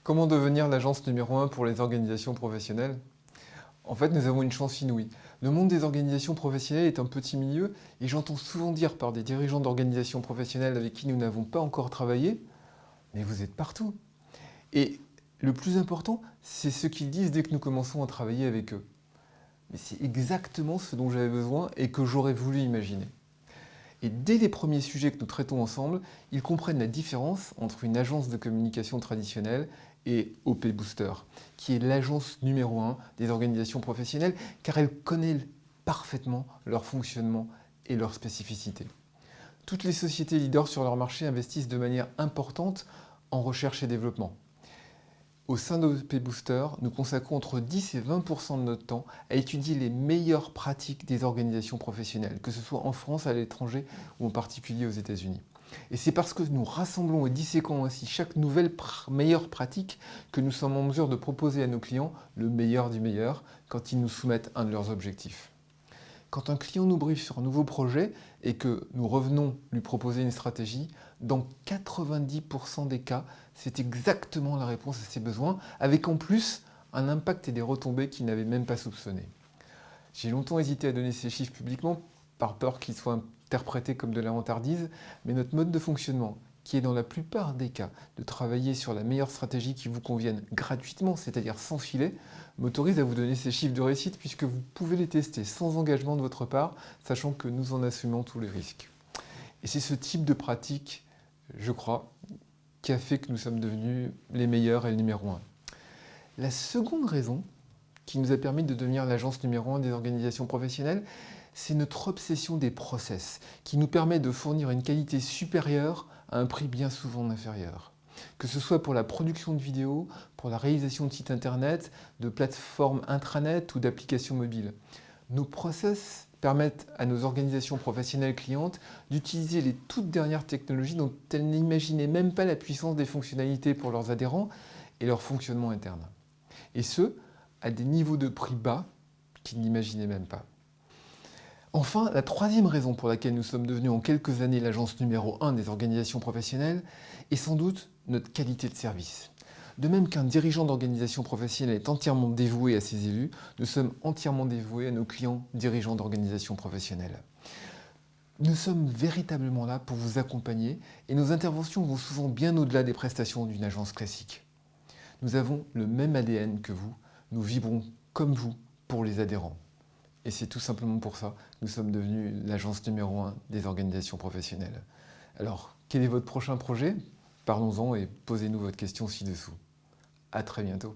Comment devenir l'agence numéro 1 pour les organisations professionnelles? En fait, nous avons une chance inouïe. Le monde des organisations professionnelles est un petit milieu et j'entends souvent dire par des dirigeants d'organisations professionnelles avec qui nous n'avons pas encore travaillé, mais vous êtes partout. Et le plus important, c'est ce qu'ils disent dès que nous commençons à travailler avec eux. Mais c'est exactement ce dont j'avais besoin et que j'aurais voulu imaginer. Et dès les premiers sujets que nous traitons ensemble, ils comprennent la différence entre une agence de communication traditionnelle et OP Booster, qui est l'agence numéro 1 des organisations professionnelles, car elle connaît parfaitement leur fonctionnement et leurs spécificités. Toutes les sociétés leaders sur leur marché investissent de manière importante en recherche et développement. Au sein d'OP Booster, nous consacrons entre 10 et 20% de notre temps à étudier les meilleures pratiques des organisations professionnelles, que ce soit en France, à l'étranger ou en particulier aux États-Unis. Et c'est parce que nous rassemblons et disséquons ainsi chaque nouvelle meilleure pratique que nous sommes en mesure de proposer à nos clients le meilleur du meilleur quand ils nous soumettent un de leurs objectifs. Quand un client nous briefe sur un nouveau projet et que nous revenons lui proposer une stratégie, dans 90% des cas, c'est exactement la réponse à ses besoins, avec en plus un impact et des retombées qu'il n'avait même pas soupçonnées. J'ai longtemps hésité à donner ces chiffres publiquement, par peur qu'ils soient interprétés comme de la vantardise, mais notre mode de fonctionnement, qui est dans la plupart des cas de travailler sur la meilleure stratégie qui vous convienne gratuitement, c'est-à-dire sans filet, m'autorise à vous donner ces chiffres de réussite puisque vous pouvez les tester sans engagement de votre part, sachant que nous en assumons tous les risques. Et c'est ce type de pratique, je crois, qui a fait que nous sommes devenus les meilleurs et le numéro 1. La seconde raison qui nous a permis de devenir l'agence numéro 1 des organisations professionnelles, c'est notre obsession des process, qui nous permet de fournir une qualité supérieure à un prix bien souvent inférieur. Que ce soit pour la production de vidéos, pour la réalisation de sites internet, de plateformes intranet ou d'applications mobiles. Nos process permettent à nos organisations professionnelles clientes d'utiliser les toutes dernières technologies dont elles n'imaginaient même pas la puissance des fonctionnalités pour leurs adhérents et leur fonctionnement interne. Et ce, à des niveaux de prix bas qu'ils n'imaginaient même pas. Enfin, la troisième raison pour laquelle nous sommes devenus en quelques années l'agence numéro 1 des organisations professionnelles est sans doute notre qualité de service. De même qu'un dirigeant d'organisation professionnelle est entièrement dévoué à ses élus, nous sommes entièrement dévoués à nos clients dirigeants d'organisations professionnelles. Nous sommes véritablement là pour vous accompagner et nos interventions vont souvent bien au-delà des prestations d'une agence classique. Nous avons le même ADN que vous, nous vibrons comme vous pour les adhérents. Et c'est tout simplement pour ça que nous sommes devenus l'agence numéro 1 des organisations professionnelles. Alors, quel est votre prochain projet? Parlons-en et posez-nous votre question ci-dessous. À très bientôt.